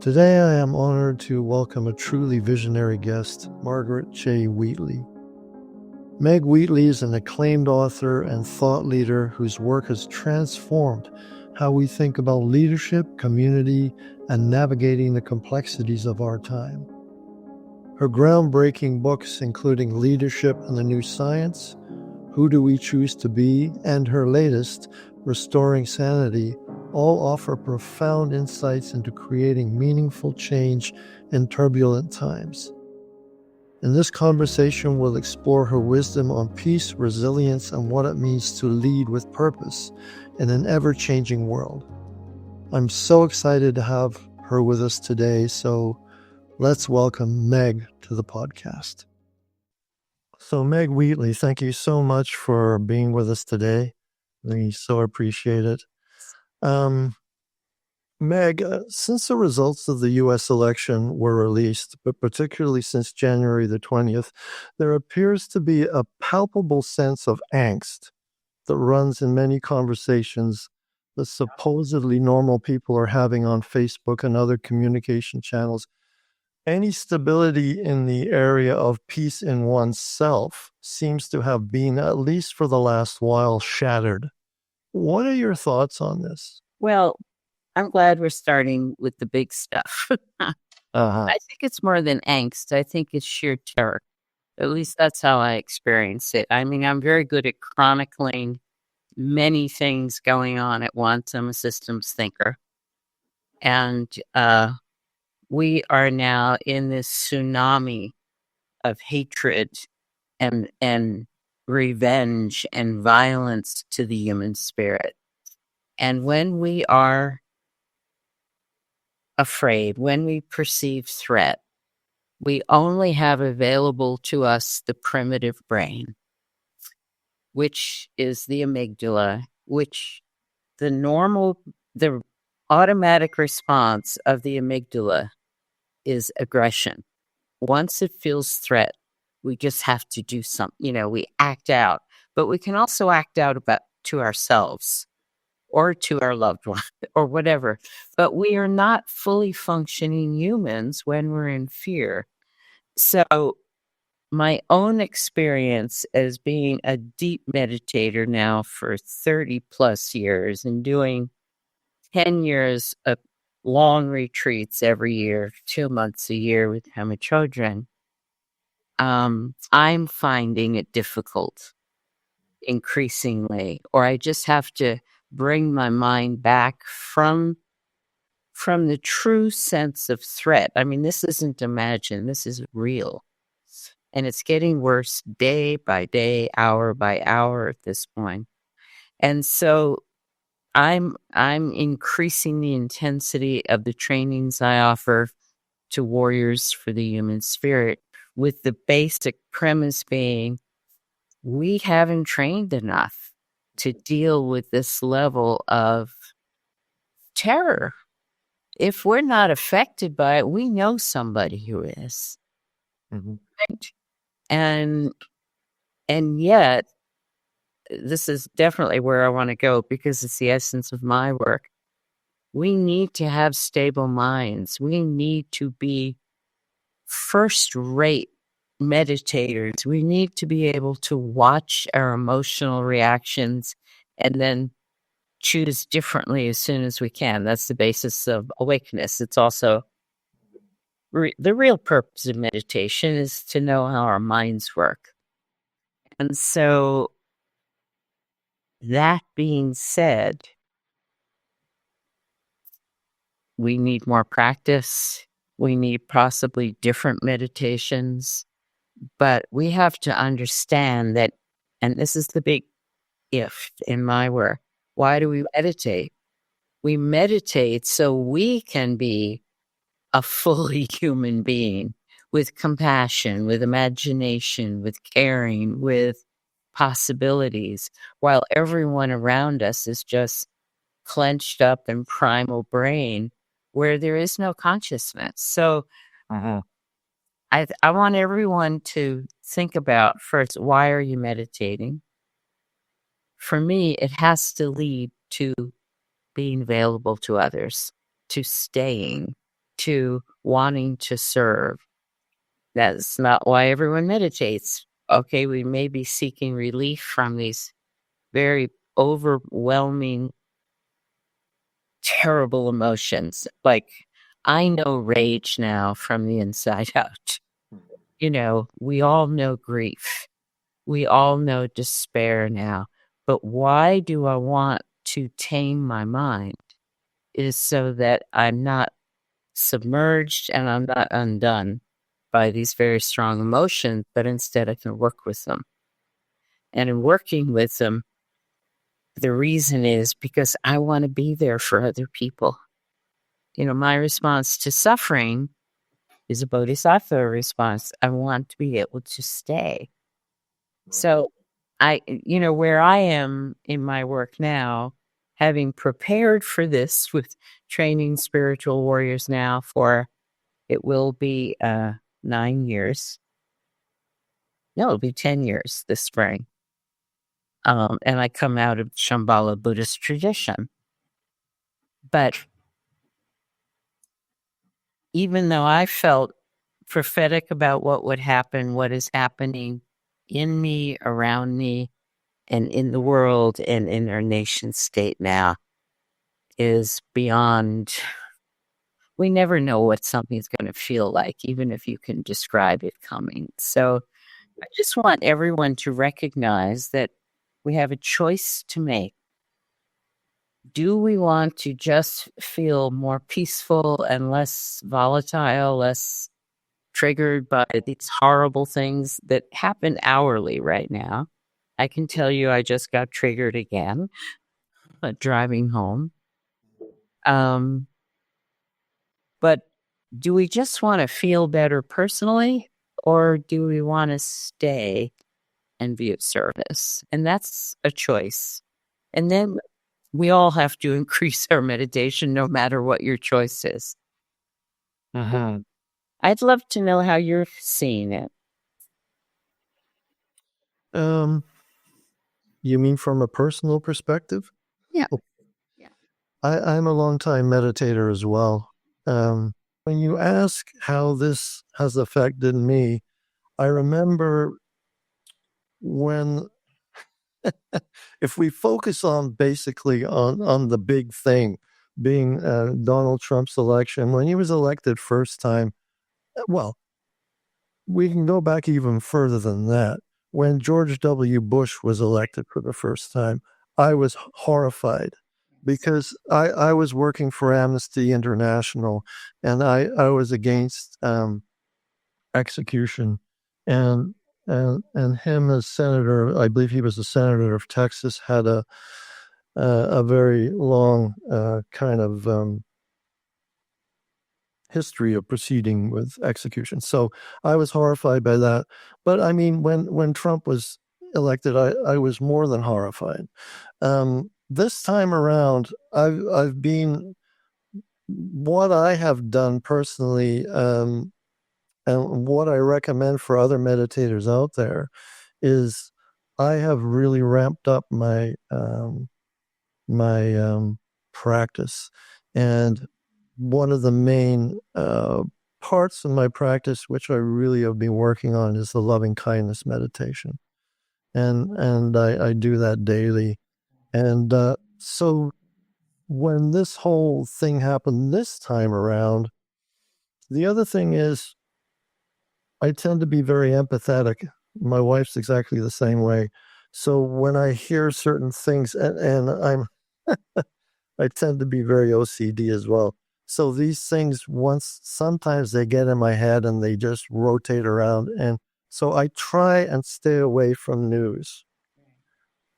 Today I am honored to welcome a truly visionary guest, Margaret J. Wheatley. Meg Wheatley is an acclaimed author and thought leader whose work has transformed how we think about leadership, community, and navigating the complexities of our time. Her groundbreaking books, including Leadership and the New Science, Who Do We Choose to Be, and her latest, Restoring Sanity, all offer profound insights into creating meaningful change in turbulent times. In this conversation, we'll explore her wisdom on peace, resilience, and what it means to lead with purpose in an ever-changing world. I'm so excited to have her with us today, so let's welcome Meg to the podcast. So Meg Wheatley, thank you so much for being with us today. We so appreciate it. Meg, since the results of the U.S. election were released, but particularly since January the 20th, there appears to be a palpable sense of angst that runs in many conversations that supposedly normal people are having on Facebook and other communication channels. Any stability in the area of peace in oneself seems to have been, at least for the last while, shattered. What are your thoughts on this? Well, I'm glad we're starting with the big stuff. I think it's more than angst. I think it's sheer terror. At least that's how I experience it. I mean, I'm very good at chronicling many things going on at once. I'm a systems thinker. And we are now in this tsunami of hatred and revenge and violence to the human spirit. And when we are afraid, when we perceive threat, we only have available to us the primitive brain, which is the amygdala, which the automatic response of the amygdala is aggression. Once it feels threat, we just have to do something, we act out, but we can also act out to ourselves or to our loved one or whatever. But we are not fully functioning humans when we're in fear. So my own experience as being a deep meditator now for 30 plus years and doing 10 years of long retreats every year, 2 months a year with my children, I'm finding it difficult increasingly, or I just have to bring my mind back from the true sense of threat. I mean, this isn't imagined, this is real. And it's getting worse day by day, hour by hour at this point. And so I'm increasing the intensity of the trainings I offer to warriors for the human spirit, with the basic premise being we haven't trained enough to deal with this level of terror. If we're not affected by it, we know somebody who is. Mm-hmm. And yet, this is definitely where I want to go because it's the essence of my work. We need to have stable minds. We need to be first-rate meditators. We need to be able to watch our emotional reactions and then choose differently as soon as we can. That's the basis of awakeness. It's also the real purpose of meditation is to know how our minds work. And so that being said, we need more practice. We need possibly different meditations, but we have to understand that, and this is the big if in my work, why do we meditate? We meditate so we can be a fully human being with compassion, with imagination, with caring, with possibilities, while everyone around us is just clenched up in primal brain where there is no consciousness. So I want everyone to think about first, why are you meditating? For me, it has to lead to being available to others, to staying, to wanting to serve. That's not why everyone meditates. Okay, we may be seeking relief from these very overwhelming, terrible emotions. Like, I know rage now from the inside out. We all know grief. We all know despair now. But why do I want to tame my mind? Is so that I'm not submerged and I'm not undone by these very strong emotions, but instead I can work with them. And in working with them, the reason is because I want to be there for other people. My response to suffering is a bodhisattva response. I want to be able to stay. So where I am in my work now, having prepared for this with training spiritual warriors now for, it will be 9 years. No, it'll be 10 years this spring. And I come out of Shambhala Buddhist tradition. But even though I felt prophetic about what would happen, what is happening in me, around me, and in the world and in our nation state now is beyond. We never know what something's going to feel like, even if you can describe it coming. So I just want everyone to recognize that we have a choice to make. Do we want to just feel more peaceful and less volatile, less triggered by these horrible things that happen hourly right now? I can tell you I just got triggered again driving home. But do we just want to feel better personally, or do we want to stay and be of service? And that's a choice. And then we all have to increase our meditation no matter what your choice is. I'd love to know how you're seeing it. You mean from a personal perspective? Yeah. I'm a long-time meditator as well. When you ask how this has affected me, I remember when, if we focus on basically on the big thing, being Donald Trump's election, when he was elected first time, well, we can go back even further than that. When George W. Bush was elected for the first time, I was horrified because I was working for Amnesty International and I was against execution. And him as senator, I believe he was a senator of Texas, had a very long kind of history of proceeding with execution. So I was horrified by that. But I mean, when Trump was elected, I was more than horrified. This time around, I've been, what I have done personally, and what I recommend for other meditators out there is I have really ramped up my practice. And one of the main parts of my practice, which I really have been working on, is the loving kindness meditation. And I do that daily. And so when this whole thing happened this time around, the other thing is I tend to be very empathetic. My wife's exactly the same way. So when I hear certain things, and I tend to be very OCD as well. So these things, sometimes they get in my head and they just rotate around. And so I try and stay away from news.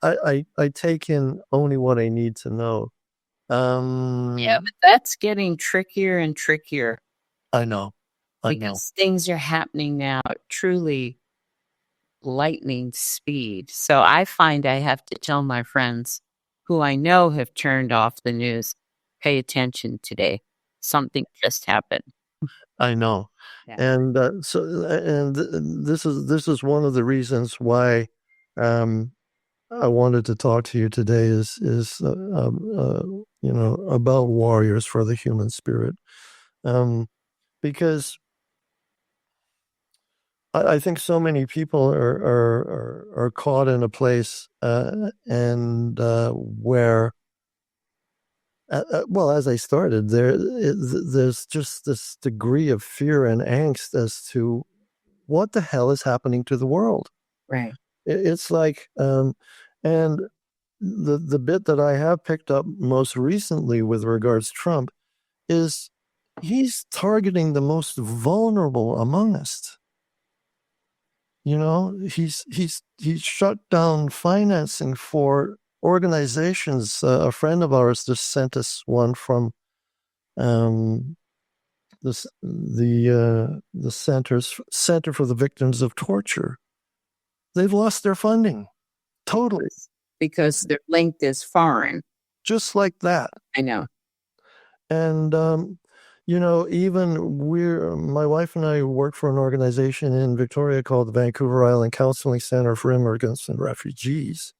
I take in only what I need to know. Yeah, but that's getting trickier and trickier. I know. Because things are happening now at truly lightning speed. So I find I have to tell my friends who I know have turned off the news, pay attention today. Something just happened. I know. Yeah. And this is one of the reasons why I wanted to talk to you today is about warriors for the human spirit. Because I think so many people are caught in a place and where, well, as I started, there's just this degree of fear and angst as to what the hell is happening to the world. Right. It's like, and the bit that I have picked up most recently with regards to Trump is he's targeting the most vulnerable among us. You know, he's shut down financing for organizations. A friend of ours just sent us one from um, the Center for the Victims of Torture. They've lost their funding totally, Because their link is foreign. just like that. I know. And you know, even my wife and I work for an organization in Victoria called the Vancouver Island Counseling Center for Immigrants and Refugees.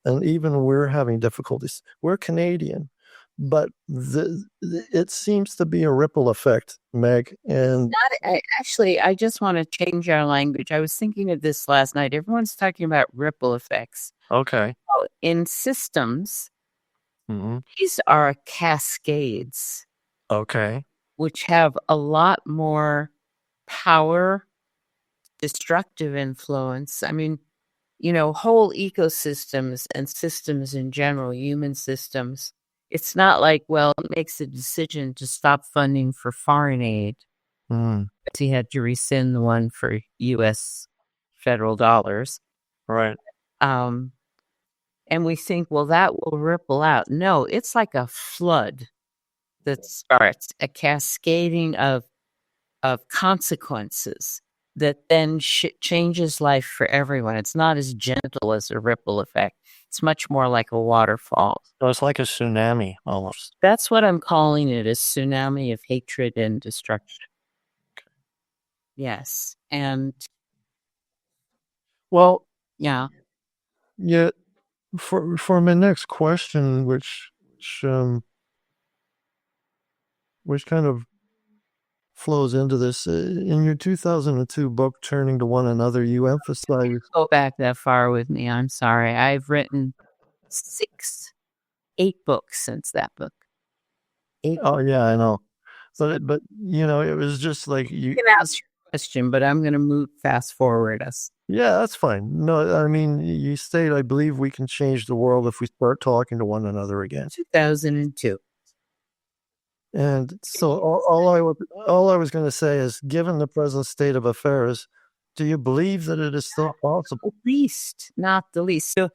And even we're having difficulties. We're Canadian, but it seems to be a ripple effect, Meg. And Actually, I just want to change our language. I was thinking of this last night. Everyone's talking about ripple effects. okay. In systems, Mhm. these are cascades, Okay. which have a lot more power, destructive influence. I mean, you know, whole ecosystems and systems in general, human systems. It's not like, well, it makes a decision to stop funding for foreign aid. Mm, He had to rescind the one for U.S. federal dollars. right. And we think, well, that will ripple out. No, it's like a flood that starts, a cascading of consequences that then changes life for everyone. It's not as gentle as a ripple effect. It's much more like a waterfall. So it's like a tsunami almost. That's what I'm calling it, a tsunami of hatred and destruction. Yes. And Well, yeah, yeah. For my next question, which kind of flows into this, in your 2002 book, Turning to One Another, you emphasize. go back that far with me. I'm sorry. I've written 8 books since that book. 8. Oh yeah, I know. But you know, it was just like You can ask your question, but I'm going to move fast forward us. Yeah, that's fine. No, I mean, you state, I believe we can change the world if we start talking to one another again. 2002. And so all I was going to say is, given the present state of affairs, do you believe that it is still possible? Least, not the least. So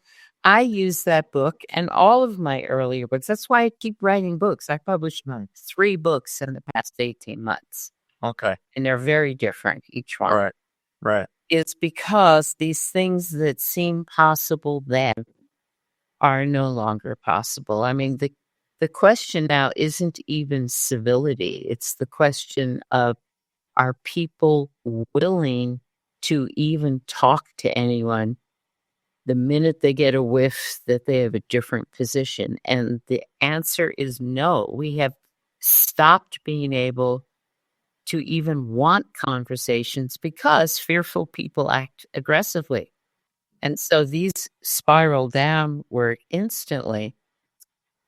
I use that book and all of my earlier books. That's why I keep writing books. I published 3 books in the past 18 months. Okay. And they're very different, each one. Right. Right. It's because these things that seem possible then are no longer possible. I mean, the question now isn't even civility. It's the question of, are people willing to even talk to anyone the minute they get a whiff that they have a different position? And the answer is no. We have stopped being able to even want conversations because fearful people act aggressively. And so these spiral downward instantly.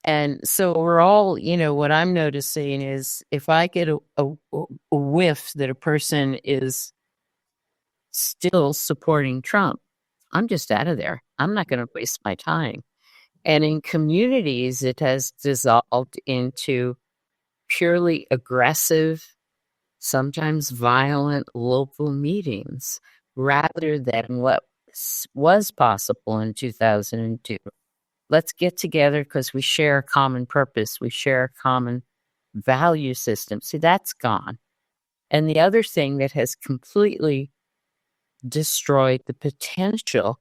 And so we're all, you know, what I'm noticing is if I get a whiff that a person is still supporting Trump, I'm just out of there. I'm not going to waste my time. And in communities, it has dissolved into purely aggressive, sometimes violent local meetings rather than what was possible in 2002. Let's get together because we share a common purpose. We share a common value system. See, that's gone. And the other thing that has completely destroyed the potential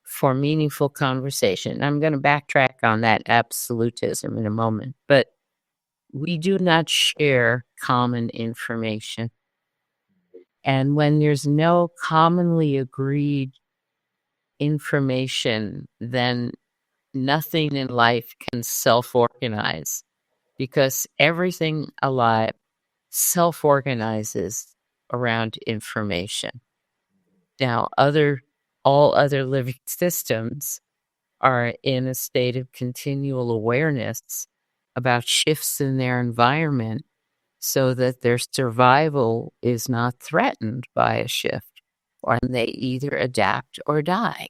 for meaningful conversation. I'm going to backtrack on that absolutism in a moment, but we do not share common information. And when there's no commonly agreed information, then nothing in life can self-organize because everything alive self-organizes around information. Now, all other living systems are in a state of continual awareness about shifts in their environment so that their survival is not threatened by a shift, or they either adapt or die.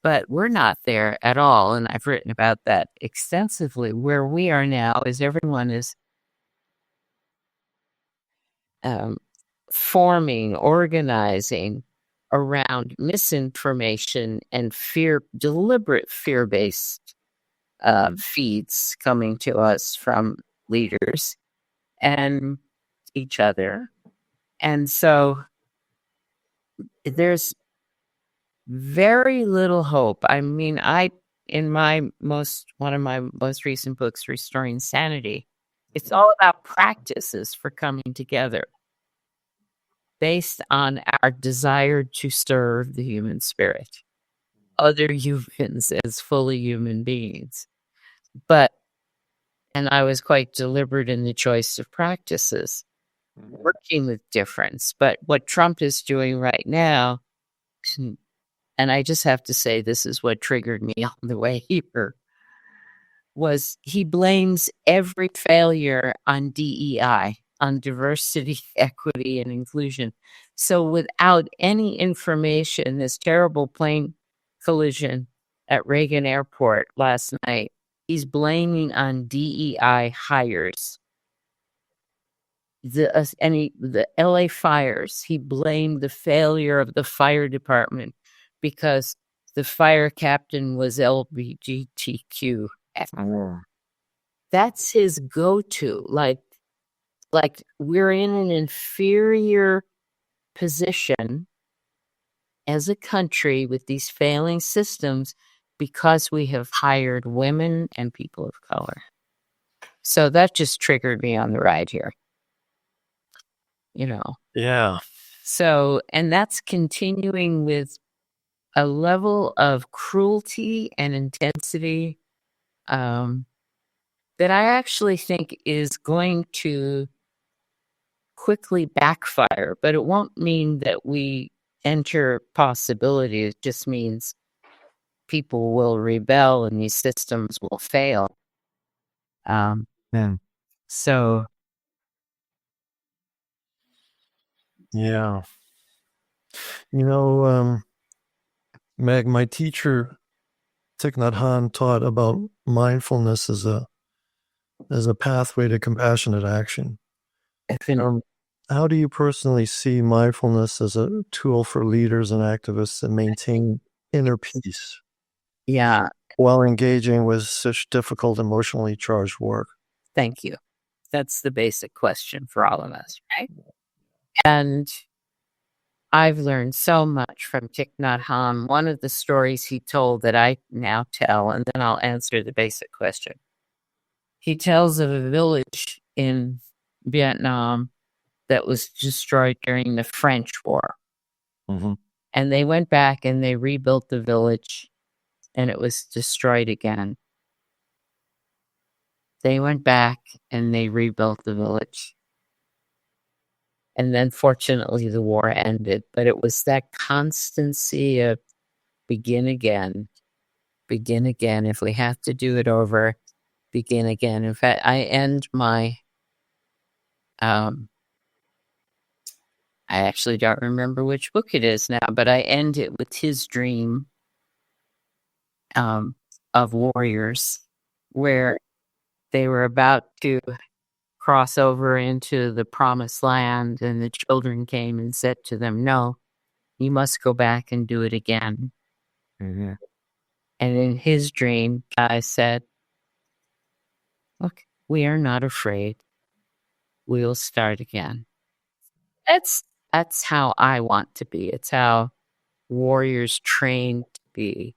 But we're not there at all, and I've written about that extensively. Where we are now is everyone is forming, organizing around misinformation and deliberate fear-based feeds coming to us from leaders and each other. And so there's very little hope. I mean, in one of my most recent books, Restoring Sanity, it's all about practices for coming together based on our desire to serve the human spirit, other humans as fully human beings. And I was quite deliberate in the choice of practices, working with difference. But what Trump is doing right now, and I just have to say, this is what triggered me on the way here, was he blames every failure on DEI, on diversity, equity, and inclusion. So without any information, this terrible plane collision at Reagan Airport last night, he's blaming on DEI hires. The LA fires, he blamed the failure of the fire department because the fire captain was LGBTQ. That's his go-to. Like we're in an inferior position as a country with these failing systems because we have hired women and people of color. So that just triggered me on the ride here. Yeah. So, and that's continuing with a level of cruelty and intensity that I actually think is going to quickly backfire, but it won't mean that we enter possibility. It just means people will rebel and these systems will fail. So, Yeah. Meg, my teacher, Thich Nhat Hanh, taught about mindfulness as a pathway to compassionate action. How do you personally see mindfulness as a tool for leaders and activists to maintain inner peace? Yeah. While engaging with such difficult, emotionally charged work? Thank you. That's the basic question for all of us, right? And I've learned so much from Thich Nhat Hanh. One of the stories he told that I now tell, and then I'll answer the basic question. He tells of a village in Vietnam that was destroyed during the French War. Mm-hmm. And they went back and they rebuilt the village, and it was destroyed again. They went back and they rebuilt the village. And then fortunately the war ended, but it was that constancy of begin again. If we have to do it over, begin again. In fact, I end my, I actually don't remember which book it is now, but I end it with his dream of warriors where they were about to cross over into the promised land, and the children came and said to them, "No, you must go back and do it again." Mm-hmm. And in his dream, I said, "Look, we are not afraid. We'll start again." That's how I want to be. It's how warriors train to be.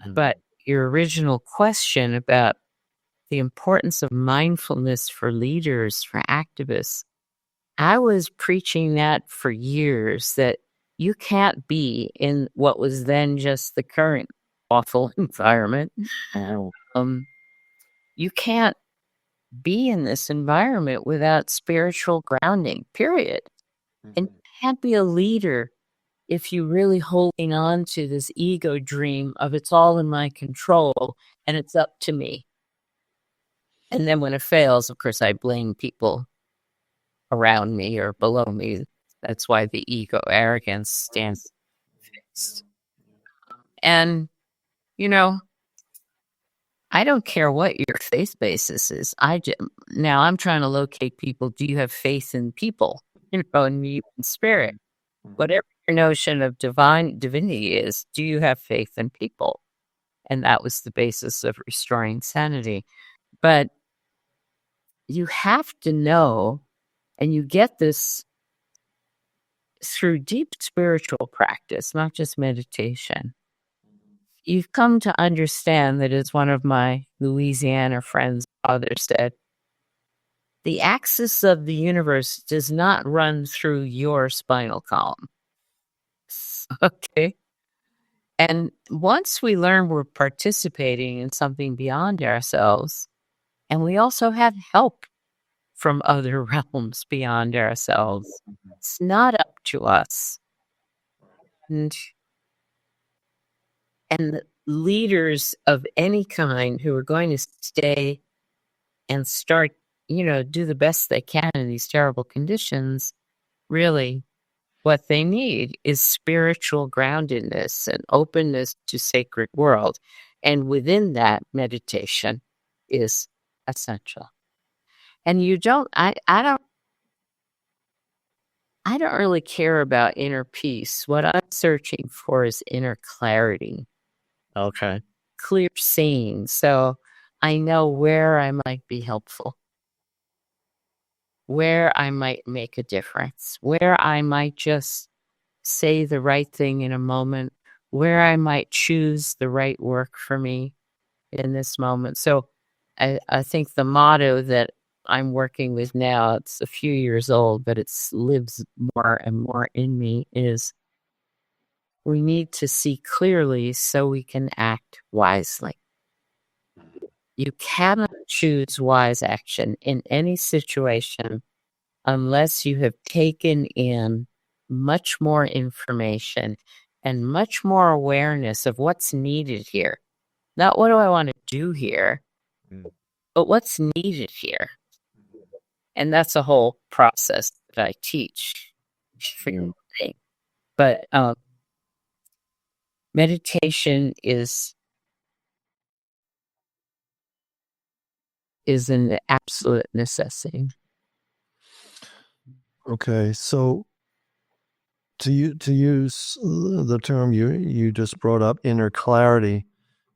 Mm-hmm. But your original question about the importance of mindfulness for leaders, for activists, I was preaching that for years, that you can't be in what was then just the current awful environment. You can't be in this environment without spiritual grounding, period. And you can't be a leader if you're really holding on to this ego dream of it's all in my control and it's up to me. And then when it fails, of course, I blame people around me or below me. That's why the ego arrogance stands fixed. And, you know, I don't care what your faith basis is. Now I'm trying to locate people. Do you have faith in people? In human spirit. Whatever your notion of divinity is, do you have faith in people? And that was the basis of restoring sanity. But you have to know, and you get this through deep spiritual practice, not just meditation. You've come to understand that, as one of my Louisiana friends' father said, the axis of the universe does not run through your spinal column. Okay. And once we learn we're participating in something beyond ourselves, and we also have help from other realms beyond ourselves, it's not up to us. And the leaders of any kind who are going to stay and start, do the best they can in these terrible conditions, really what they need is spiritual groundedness and openness to sacred world. And within that, meditation is essential. And I don't really care about inner peace. What I'm searching for is inner clarity. Okay. Clear seeing. So I know where I might be helpful, where I might make a difference, where I might just say the right thing in a moment, where I might choose the right work for me in this moment. So I think the motto that I'm working with now, it's a few years old, but it lives more and more in me, is we need to see clearly so we can act wisely. You cannot choose wise action in any situation unless you have taken in much more information and much more awareness of what's needed here. Not what do I want to do here, but what's needed here. And that's a whole process that I teach for your thing. But meditation is an absolute necessity. Okay. So to use the term you just brought up, inner clarity,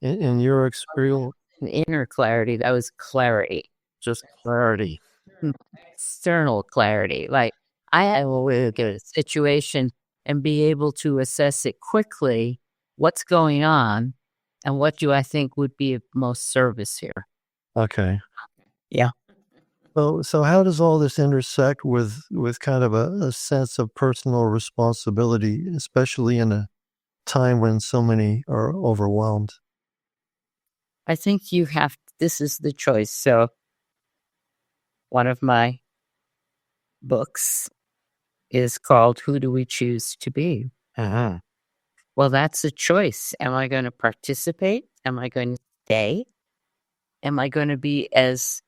in your experience, Inner clarity, that was clarity. just clarity. External clarity. Like I will get a situation and be able to assess it quickly, what's going on, and what do I think would be of most service here. Okay. Yeah. So how does all this intersect with kind of a sense of personal responsibility, especially in a time when so many are overwhelmed? I think this is the choice. So one of my books is called Who Do We Choose to Be? Uh-huh. Well, that's a choice. Am I going to participate? Am I going to stay? Am I going to be as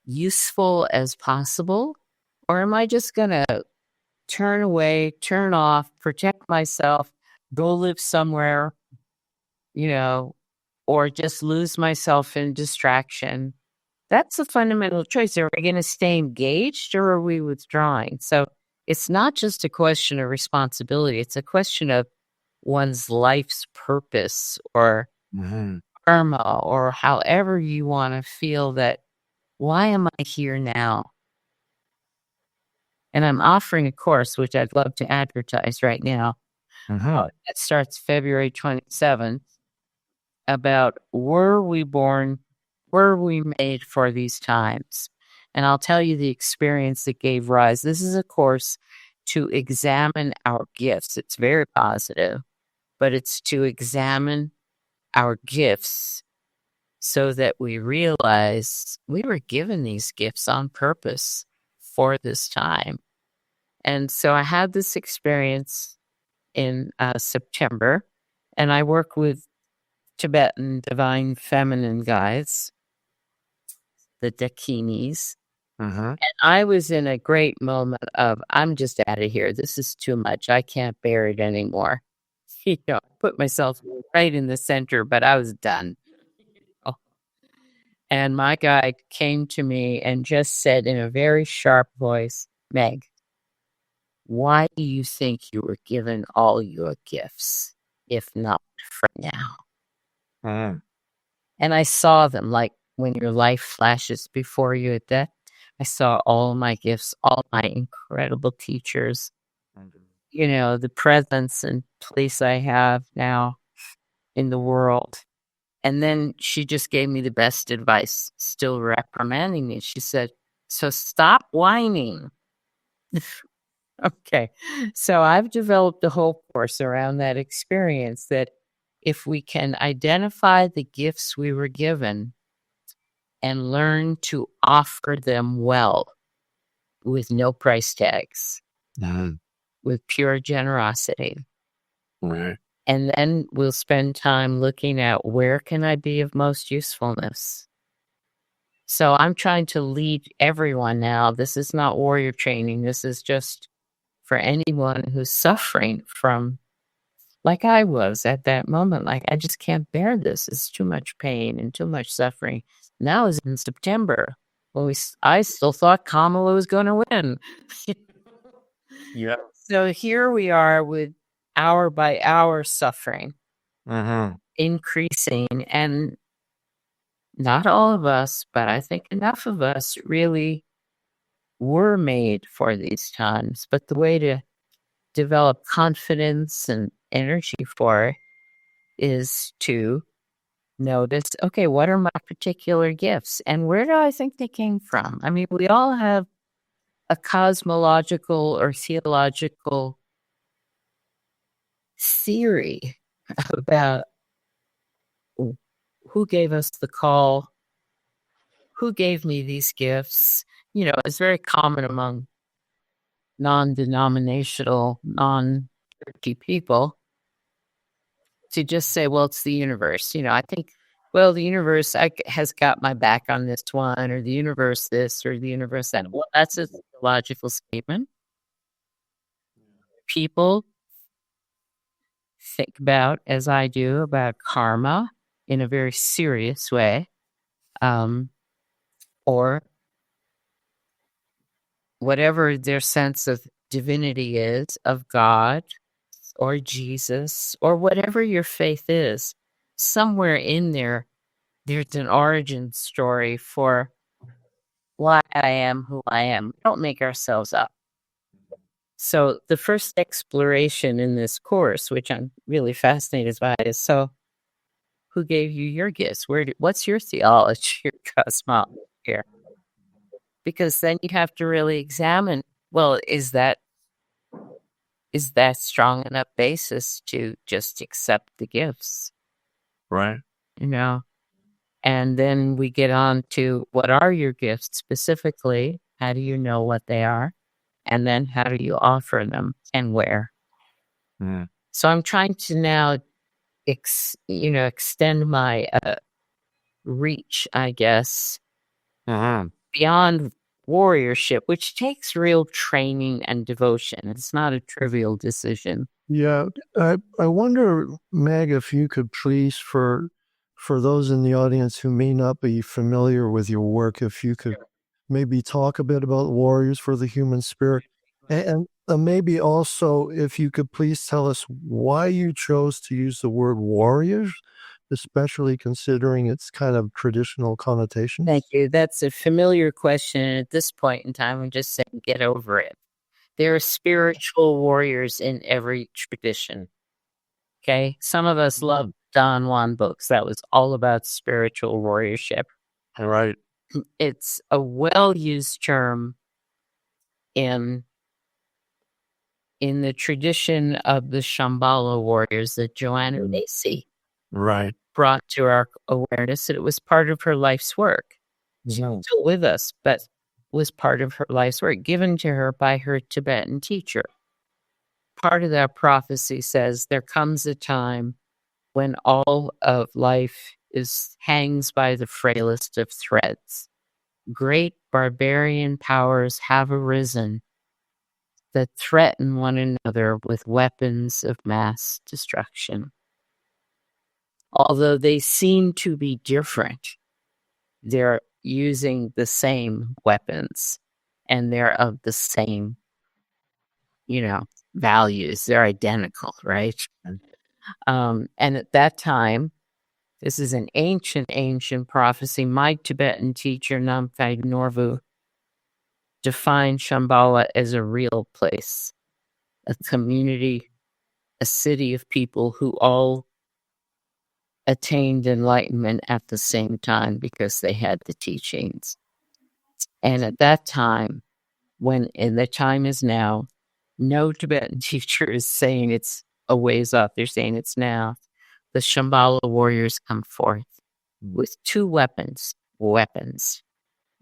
useful as possible? Or am I just going to turn away, turn off, protect myself, go live somewhere, or just lose myself in distraction? That's a fundamental choice. Are we going to stay engaged or are we withdrawing? So it's not just a question of responsibility. It's a question of one's life's purpose or karma, or however you want to feel that, why am I here now? And I'm offering a course, which I'd love to advertise right now. It starts February 27th, about were we made for these times? And I'll tell you the experience that gave rise. This is a course to examine our gifts. It's very positive, but it's to examine our gifts so that we realize we were given these gifts on purpose for this time. And so I had this experience in September, and I work with Tibetan divine feminine guides, the Dakinis. And I was in a great moment of, I'm just out of here. This is too much. I can't bear it anymore. I put myself right in the center, but I was done. Oh. And my guide came to me and just said in a very sharp voice, Meg, why do you think you were given all your gifts, if not for now? And I saw them like when your life flashes before you at death. I saw all my gifts, all my incredible teachers, the presence and place I have now in the world. And then she just gave me the best advice, still reprimanding me. She said, so stop whining. Okay. So I've developed a whole course around that experience that if we can identify the gifts we were given and learn to offer them well with no price tags, with pure generosity. Right. And then we'll spend time looking at where can I be of most usefulness. So I'm trying to lead everyone now. This is not warrior training. This is just for anyone who's suffering from, like I was at that moment, like I just can't bear this. It's too much pain and too much suffering. Now is in September. Well, I still thought Kamala was going to win. Yeah. So here we are with hour by hour suffering increasing, and not all of us, but I think enough of us really were made for these times. But the way to develop confidence and energy for it is to notice, okay, what are my particular gifts and where do I think they came from? I mean, we all have a cosmological or theological theory about who gave us the call, who gave me these gifts. It's very common among non-denominational, non-churchy people to just say, well, it's the universe. I think, well, the universe has got my back on this one, or the universe this, or the universe that. Well, that's a theological statement. People think about, as I do, about karma in a very serious way, or whatever their sense of divinity is, of God or Jesus, or whatever your faith is. Somewhere in there, there's an origin story for why I am who I am. We don't make ourselves up. So the first exploration in this course, which I'm really fascinated by, is so who gave you your gifts? What's your theology, your cosmology here? Because then you have to really examine, well, is that strong enough basis to just accept the gifts? Right. And then we get on to what are your gifts specifically? How do you know what they are? And then how do you offer them and where? So I'm trying to now, extend my reach, I guess, beyond warriorship, which takes real training and devotion. It's not a trivial decision. Yeah, I wonder, Meg, if you could please, for those in the audience who may not be familiar with your work, if you could maybe talk a bit about Warriors for the Human Spirit, and maybe also if you could please tell us why you chose to use the word warriors, especially considering its kind of traditional connotations. Thank you. That's a familiar question. And at this point in time, I'm just saying, get over it. There are spiritual warriors in every tradition. Okay. Some of us love Don Juan books. That was all about spiritual warriorship. Right. It's a well-used term in the tradition of the Shambhala warriors that Joanna Macy Right. brought to our awareness that it was part of her life's work. She's still with us, but was part of her life's work given to her by her Tibetan teacher. Part of that prophecy says there comes a time when all of life hangs by the frailest of threads. Great barbarian powers have arisen that threaten one another with weapons of mass destruction. Although they seem to be different, they're using the same weapons and they're of the same, values. They're identical, right? And at that time, this is an ancient prophecy. My Tibetan teacher, Namphai Norvu, defined Shambhala as a real place, a community, a city of people who all attained enlightenment at the same time because they had the teachings. And at that time, and the time is now, no Tibetan teacher is saying it's a ways off. They're saying it's now. The Shambhala warriors come forth with two weapons,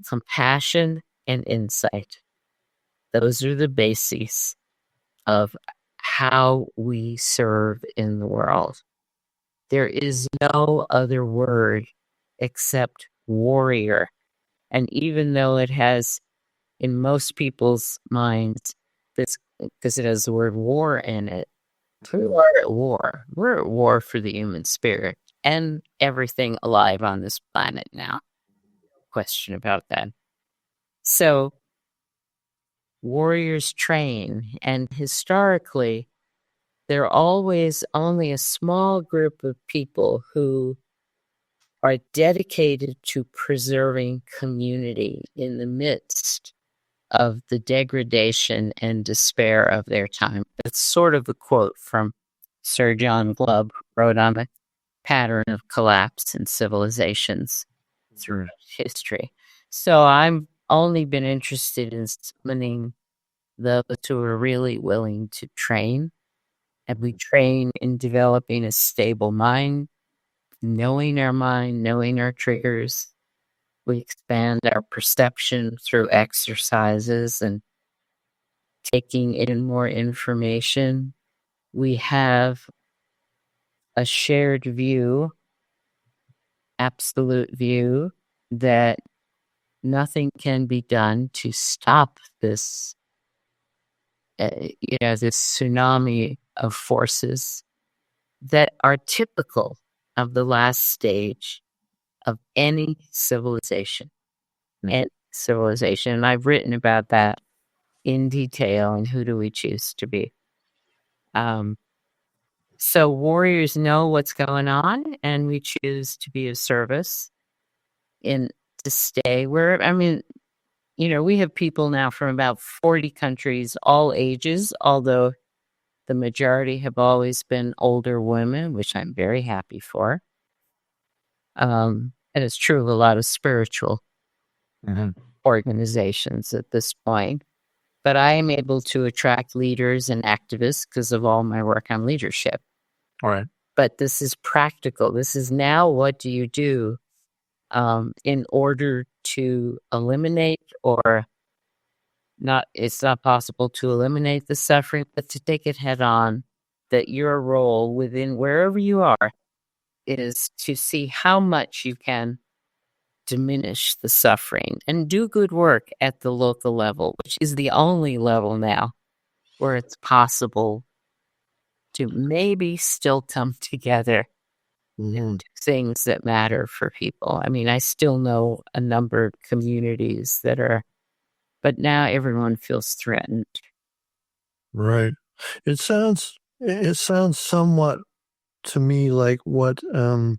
compassion and insight. Those are the bases of how we serve in the world. There is no other word except warrior. And even though it has, in most people's minds, because it has the word war in it, we are at war. We're at war for the human spirit and everything alive on this planet now. Question about that. So, warriors train, and historically, there are always only a small group of people who are dedicated to preserving community in the midst of the degradation and despair of their time. That's sort of a quote from Sir John Glubb, who wrote on the pattern of collapse in civilizations through history. So I've only been interested in summoning those who are really willing to train. And we train in developing a stable mind, knowing our mind, knowing our triggers. We expand our perception through exercises and taking in more information. We have a shared view, absolute view, that nothing can be done to stop this, this tsunami of forces that are typical of the last stage of any civilization. And I've written about that in detail and who do we choose to be. So warriors know what's going on, and we choose to be of service and to stay where, we have people now from about 40 countries, all ages, although the majority have always been older women, which I'm very happy for. And it's true of a lot of spiritual organizations at this point. But I am able to attract leaders and activists because of all my work on leadership. All right. But this is practical. This is now what do you do in order to eliminate or not, it's not possible to eliminate the suffering, but to take it head on, that your role within wherever you are is to see how much you can diminish the suffering and do good work at the local level, which is the only level now where it's possible to maybe still come together and do things that matter for people. I mean, I still know a number of communities that are, but now everyone feels threatened. Right. It sounds somewhat to me like what Thich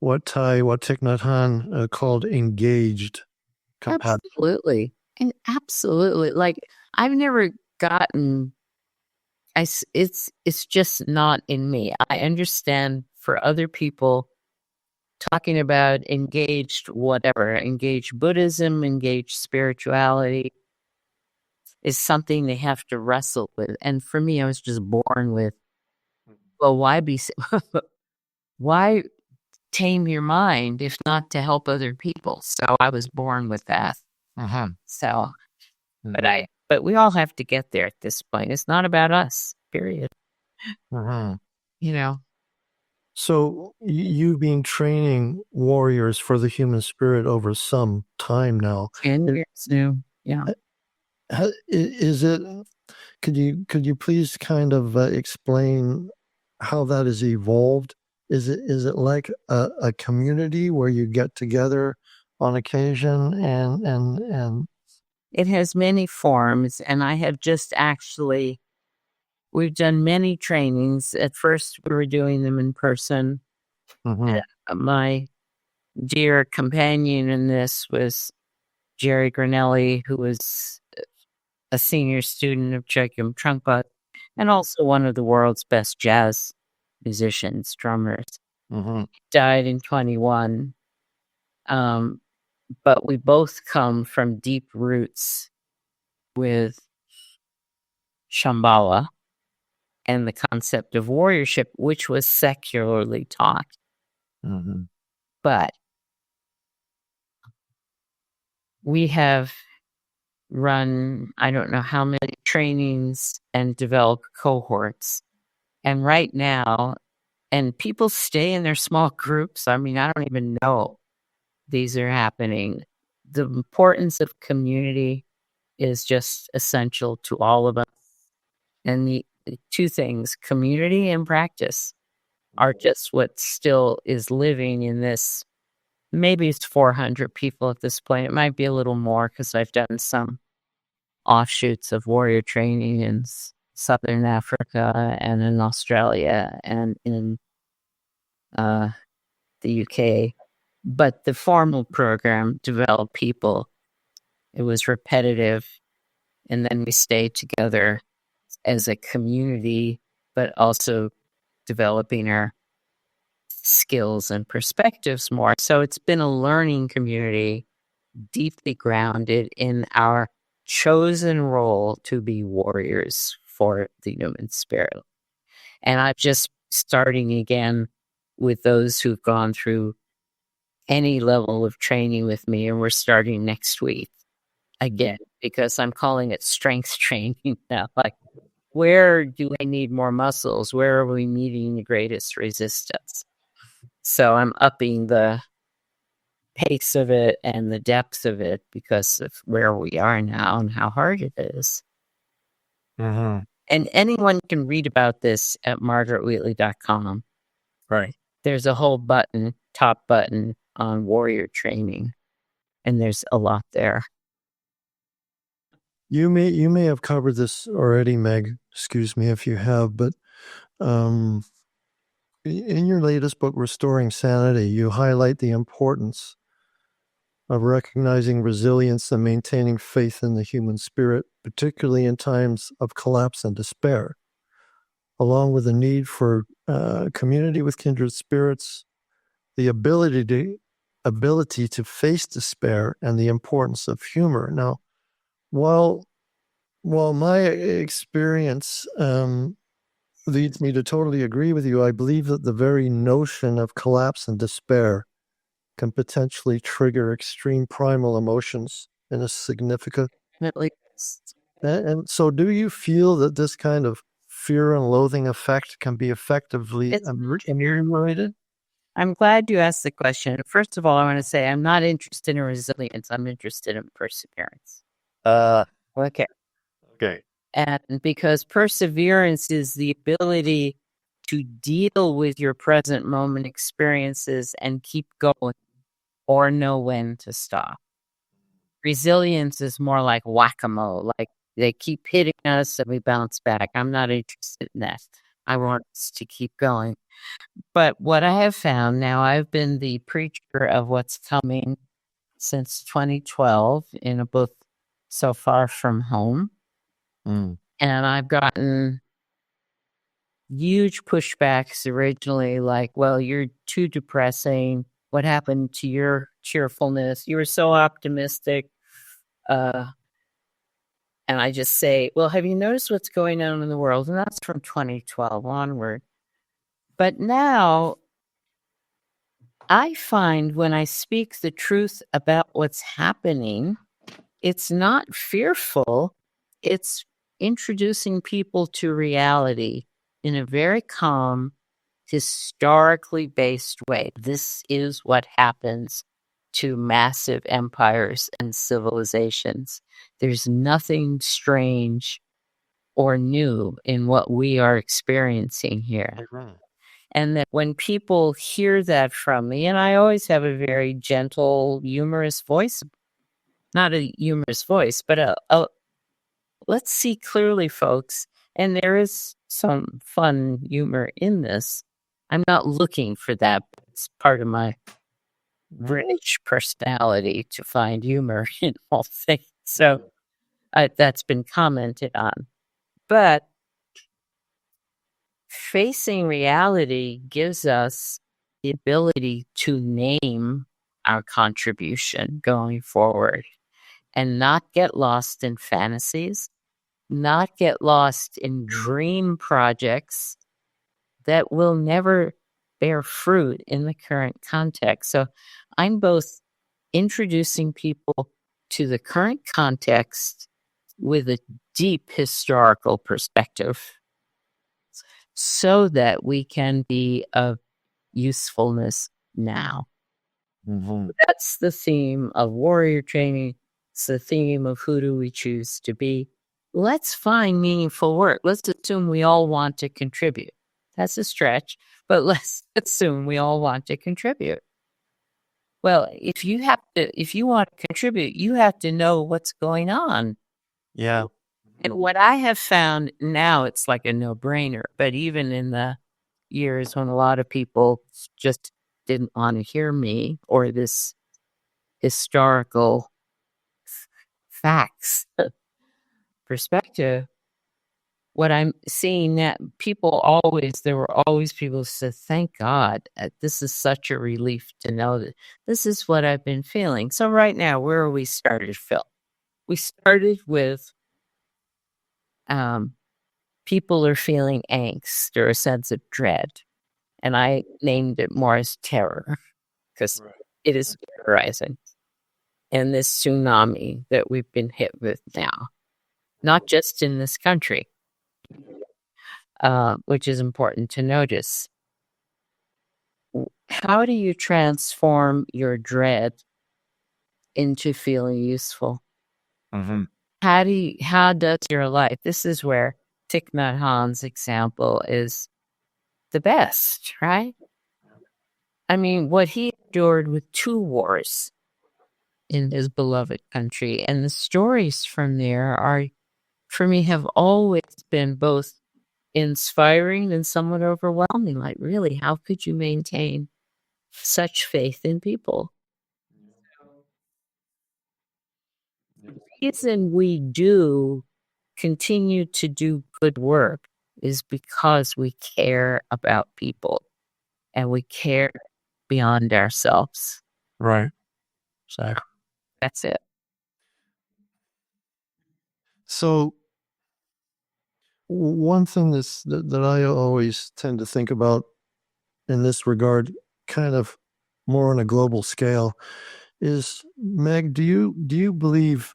Nhat Hanh called engaged compassion. Absolutely. And absolutely. Like, I've never gotten, it's just not in me. I understand for other people talking about engaged Buddhism, engaged spirituality is something they have to wrestle with. And for me, I was just born with, well, why be why tame your mind if not to help other people? So I was born with that. So, but we all have to get there at this point. It's not about us, period. You know, So you've been training warriors for the human spirit over some time now. 10 years new. Yeah. Is it? Could you please kind of explain how that has evolved? Is it like a community where you get together on occasion and It has many forms, and I have just actually, we've done many trainings. At first, we were doing them in person. My dear companion in this was Jerry Granelli, who was a senior student of Joachim Trungpa and also one of the world's best jazz musicians, drummers. Died in 21. But we both come from deep roots with Shambhala and the concept of warriorship, which was secularly taught. But we have run, I don't know how many trainings and developed cohorts. And right now, and people stay in their small groups. I mean, I don't even know these are happening. The importance of community is just essential to all of us. And the two things, community and practice, are just what still is living in this. Maybe it's 400 people at this point. It might be a little more because I've done some offshoots of warrior training in Southern Africa and in Australia and in the UK. But the formal program developed people. It was repetitive. And then we stayed together as a community, but also developing our skills and perspectives more. So it's been a learning community, deeply grounded in our chosen role to be warriors for the human spirit. And I'm just starting again with those who've gone through any level of training with me, and we're starting next week again, because I'm calling it strength training now. Like, where do I need more muscles? Where are we meeting the greatest resistance? So I'm upping the pace of it and the depth of it because of where we are now and how hard it is. And anyone can read about this at margaretwheatley.com. Right. There's a whole button, top button on warrior training, and there's a lot there. you may have covered this already, Meg. Excuse me if you have, but in your latest book, Restoring Sanity, you highlight the importance of recognizing resilience and maintaining faith in the human spirit, particularly in times of collapse and despair, along with the need for community with kindred spirits, the ability to face despair, and the importance of humor. Now, while my experience leads me to totally agree with you, I believe that the very notion of collapse and despair can potentially trigger extreme primal emotions in a significant. And so do you feel that this kind of fear and loathing effect can be effectively ameliorated? I'm glad you asked the question. First of all, I want to say I'm not interested in resilience. I'm interested in perseverance. Okay. And because perseverance is the ability to deal with your present moment experiences and keep going or know when to stop. Resilience is more like whack-a-mole, like they keep hitting us and we bounce back. I'm not interested in that. I want us to keep going. But what I have found now, I've been the preacher of what's coming since 2012 in a book, So Far From Home. And I've gotten huge pushbacks originally, like, well, you're too depressing. What happened to your cheerfulness? You were so optimistic. And I just say, well, have you noticed what's going on in the world? And that's from 2012 onward. But now I find when I speak the truth about what's happening, it's not fearful. It's introducing people to reality in a very calm, historically based way. This is what happens to massive empires and civilizations. There's nothing strange or new in what we are experiencing here. And that when people hear that from me, and I always have a very gentle, humorous voice, not a humorous voice, but let's see clearly, folks. And there is some fun humor in this. I'm not looking for that. It's part of my British personality to find humor in all things. So that's been commented on. But facing reality gives us the ability to name our contribution going forward and not get lost in fantasies, not get lost in dream projects that will never bear fruit in the current context. So I'm both introducing people to the current context with a deep historical perspective so that we can be of usefulness now. That's the theme of warrior training. It's the theme of who do we choose to be. Let's find meaningful work. Let's assume we all want to contribute. That's a stretch, but let's assume we all want to contribute. Well, if you want to contribute, you have to know what's going on. Yeah. And what I have found now, it's like a no-brainer, but even in the years when a lot of people just didn't want to hear me or this historical facts perspective, what I'm seeing that there were always people who said, thank God, this is such a relief to know that this is what I've been feeling. So right now, where are we started, Phil? We started with people are feeling angst or a sense of dread. And I named it more as terror because it is terrorizing. And this tsunami that we've been hit with now, not just in this country, which is important to notice. How do you transform your dread into feeling useful? How does your life? This is where Thich Nhat Hanh's example is the best, right? I mean, what he endured with 2 wars in his beloved country, and the stories from there are, for me, have always been both inspiring and somewhat overwhelming. Like, really, how could you maintain such faith in people? The reason we do continue to do good work is because we care about people and we care beyond ourselves. Right. Exactly. That's it. So, one thing that I always tend to think about in this regard, kind of more on a global scale, is, Meg, do you believe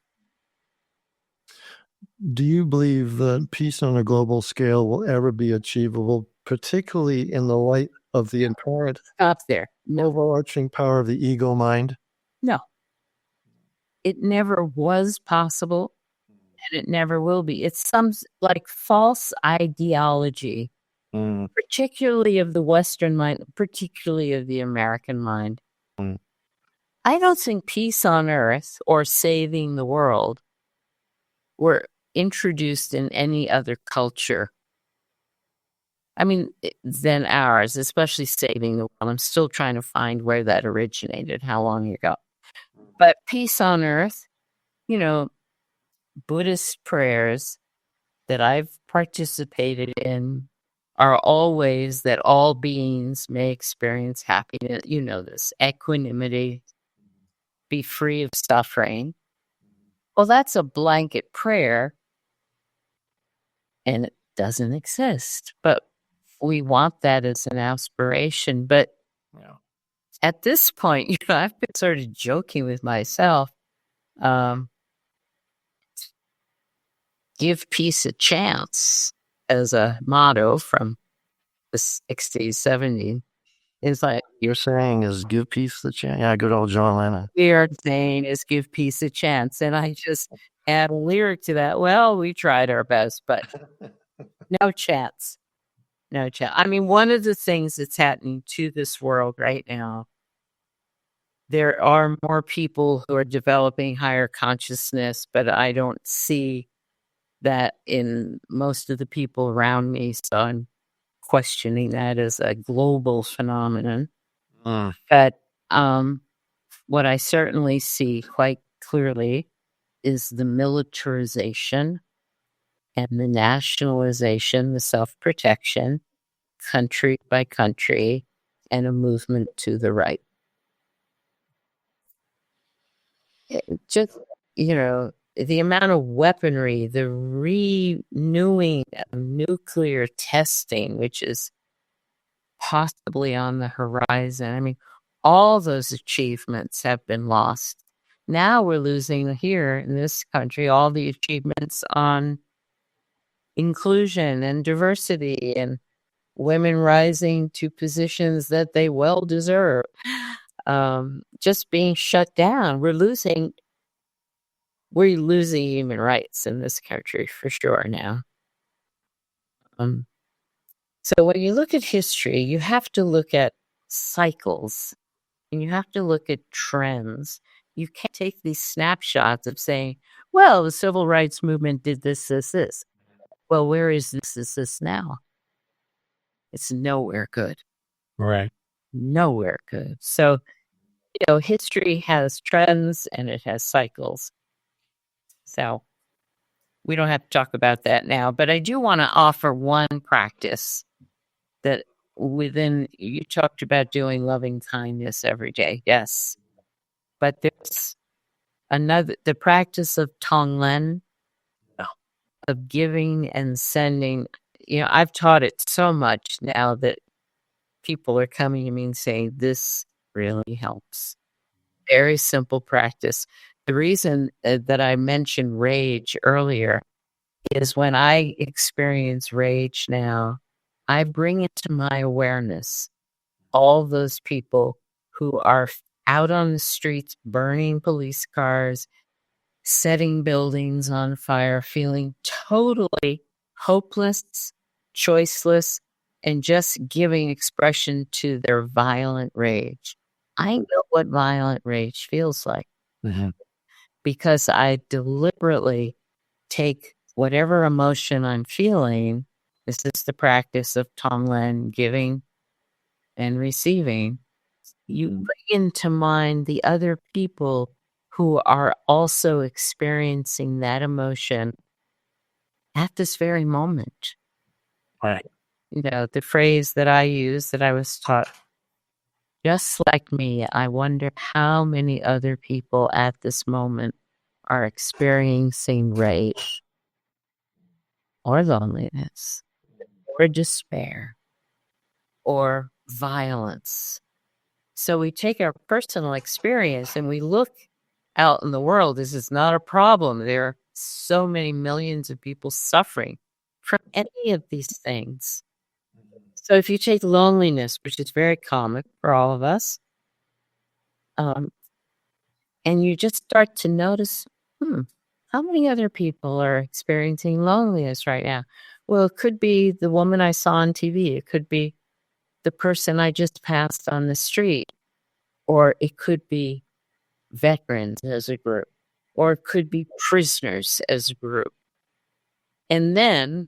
that peace on a global scale will ever be achievable, particularly in the light of the inherent Stop there. No. overarching power of the ego mind? No. It never was possible, and it never will be. It's some like false ideology, particularly of the Western mind, particularly of the American mind. I don't think peace on earth or saving the world were introduced in any other culture. I mean, than ours, especially saving the world. I'm still trying to find where that originated, how long ago. But peace on earth, Buddhist prayers that I've participated in are always that all beings may experience happiness. You know this, equanimity, be free of suffering. Well, that's a blanket prayer, and it doesn't exist. But we want that as an aspiration. But at this point, I've been sort of joking with myself. Give peace a chance as a motto from the 60s, 70s. It's like, You're saying is give peace the chance. Yeah, good old John Lennon. we are saying is give peace a chance. And I just add a lyric to that. Well, we tried our best, but no chance. No chance. I mean, one of the things that's happening to this world right now, there are more people who are developing higher consciousness, but I don't see that in most of the people around me. So I'm questioning that as a global phenomenon. But what I certainly see quite clearly is the militarization and the nationalization, the self-protection, country by country, and a movement to the right. Just, the amount of weaponry, the renewing of nuclear testing, which is possibly on the horizon. I mean, all those achievements have been lost. Now we're losing here in this country all the achievements on inclusion and diversity and women rising to positions that they well deserve. Just being shut down. We're losing human rights in this country for sure now. So when you look at history, you have to look at cycles and you have to look at trends. You can't take these snapshots of saying, well, the civil rights movement did this, this, this. Well, where is this now? It's nowhere good. Right. Nowhere good. So, history has trends and it has cycles. So we don't have to talk about that now, but I do want to offer one practice that you talked about doing loving kindness every day. Yes. But there's the practice of Tonglen, of giving and sending. I've taught it so much now that people are coming to me and saying, this really helps. Very simple practice. The reason that I mentioned rage earlier is when I experience rage now, I bring into my awareness all those people who are out on the streets burning police cars, setting buildings on fire, feeling totally hopeless, choiceless, and just giving expression to their violent rage. I know what violent rage feels like because I deliberately take whatever emotion I'm feeling. This is the practice of Tonglen, giving and receiving. You bring into mind the other people who are also experiencing that emotion at this very moment. Right. The phrase that I use that I was taught, just like me, I wonder how many other people at this moment are experiencing rage or loneliness or despair or violence. So we take our personal experience and we look out in the world. This is not a problem. There are so many millions of people suffering from any of these things. So if you take loneliness, which is very common for all of us, and you just start to notice, how many other people are experiencing loneliness right now? Well, it could be the woman I saw on TV. It could be the person I just passed on the street. Or it could be veterans as a group. Or it could be prisoners as a group. And then,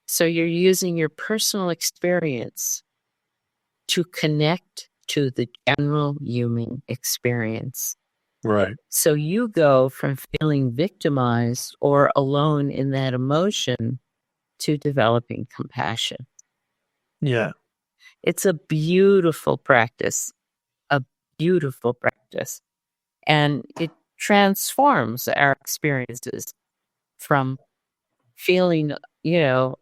so you're using your personal experience to connect to the general human experience. Right. So you go from feeling victimized or alone in that emotion to developing compassion. Yeah. It's a beautiful practice, and it transforms our experiences from feeling,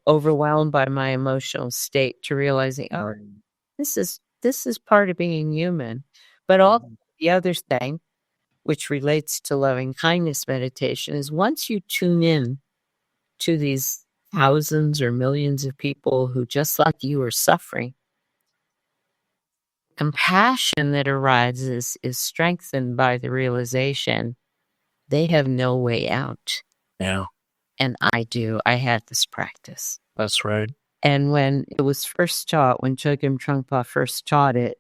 overwhelmed by my emotional state to realizing, oh, this is this is part of being human. But all the other thing, which relates to loving kindness meditation, is once you tune in to these thousands or millions of people who, just like you, are suffering, compassion that arises is strengthened by the realization they have no way out. Yeah, And I do. I had this practice. that's right. And when it was first taught, when Chogyam Trungpa first taught it,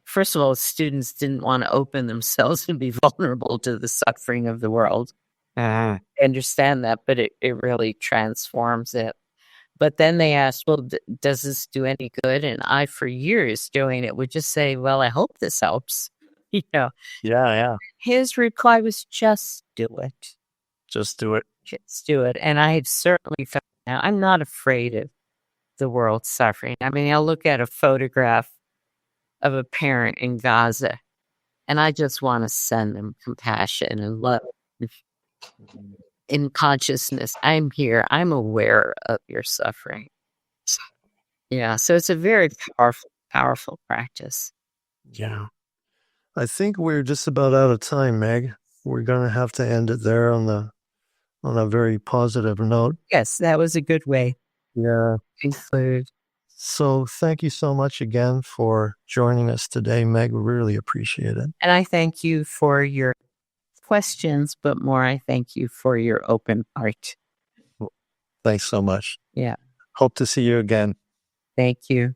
first of all, students didn't want to open themselves and be vulnerable to the suffering of the world. I understand that, but it really transforms it. But then they asked, well, does this do any good? And I, for years doing it, would just say, well, I hope this helps. Yeah. His reply was, just do it. Just do it. Just do it. And I had certainly felt now I'm not afraid of the world suffering. I mean, I'll look at a photograph of a parent in Gaza, and I just want to send them compassion and love. In consciousness, I'm here. I'm aware of your suffering. Yeah, so it's a very powerful practice. Yeah. I think we're just about out of time, Meg. We're going to have to end it there on a very positive note. Yes, that was a good way Yeah. to conclude. So thank you so much again for joining us today, Meg. We really appreciate it. And I thank you for your questions, but more, I thank you for your open heart. Thanks so much. Yeah. Hope to see you again. Thank you.